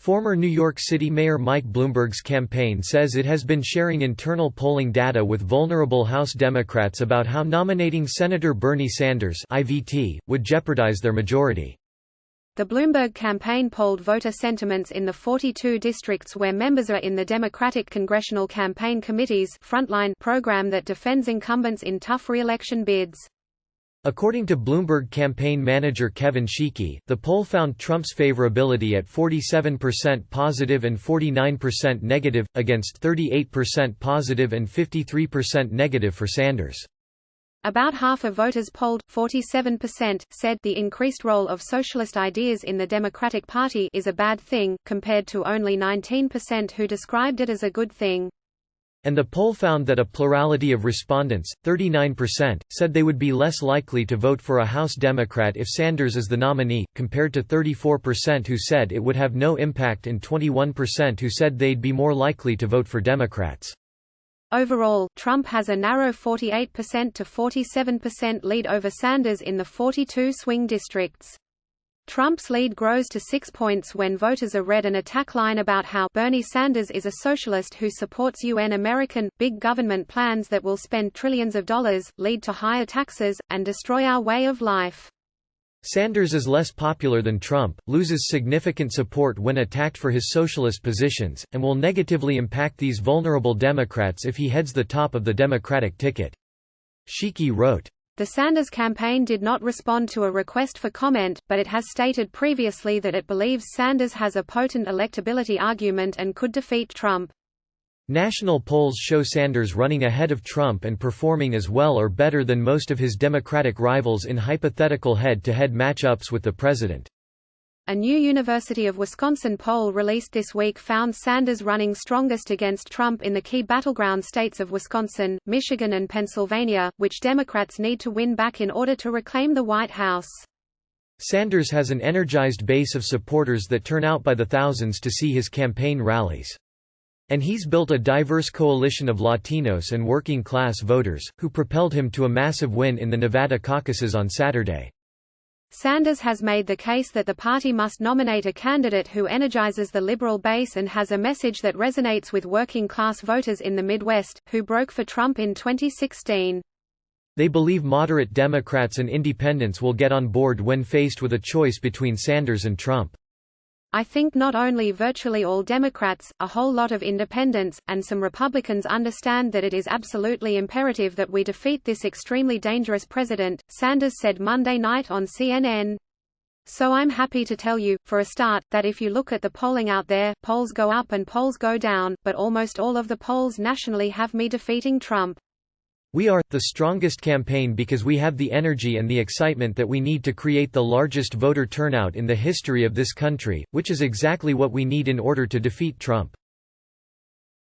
Former New York City Mayor Mike Bloomberg's campaign says it has been sharing internal polling data with vulnerable House Democrats about how nominating Senator Bernie Sanders (IVT) would jeopardize their majority. The Bloomberg campaign polled voter sentiments in the 42 districts where members are in the Democratic Congressional Campaign Committee's Frontline program that defends incumbents in tough re-election bids. According to Bloomberg campaign manager Kevin Sheekey, the poll found Trump's favorability at 47% positive and 49% negative, against 38% positive and 53% negative for Sanders. About half of voters polled, 47%, said the increased role of socialist ideas in the Democratic Party is a bad thing, compared to only 19% who described it as a good thing. And the poll found that a plurality of respondents, 39%, said they would be less likely to vote for a House Democrat if Sanders is the nominee, compared to 34% who said it would have no impact and 21% who said they'd be more likely to vote for Democrats. Overall, Trump has a narrow 48% to 47% lead over Sanders in the 42 swing districts. Trump's lead grows to 6 points when voters are read an attack line about how Bernie Sanders is a socialist who supports UN American, big government plans that will spend trillions of dollars, lead to higher taxes, and destroy our way of life. Sanders is less popular than Trump, loses significant support when attacked for his socialist positions, and will negatively impact these vulnerable Democrats if he heads the top of the Democratic ticket. Sheekey wrote, The Sanders campaign did not respond to a request for comment, but it has stated previously that it believes Sanders has a potent electability argument and could defeat Trump. National polls show Sanders running ahead of Trump and performing as well or better than most of his Democratic rivals in hypothetical head-to-head matchups with the president. A new University of Wisconsin poll released this week found Sanders running strongest against Trump in the key battleground states of Wisconsin, Michigan and Pennsylvania, which Democrats need to win back in order to reclaim the White House. Sanders has an energized base of supporters that turn out by the thousands to see his campaign rallies. And he's built a diverse coalition of Latinos and working-class voters, who propelled him to a massive win in the Nevada caucuses on Saturday. Sanders has made the case that the party must nominate a candidate who energizes the liberal base and has a message that resonates with working-class voters in the Midwest, who broke for Trump in 2016. They believe moderate Democrats and independents will get on board when faced with a choice between Sanders and Trump. I think not only virtually all Democrats, a whole lot of independents, and some Republicans understand that it is absolutely imperative that we defeat this extremely dangerous president, Sanders said Monday night on CNN. So I'm happy to tell you, for a start, that if you look at the polling out there, polls go up and polls go down, but almost all of the polls nationally have me defeating Trump. We are the strongest campaign because we have the energy and the excitement that we need to create the largest voter turnout in the history of this country, which is exactly what we need in order to defeat Trump.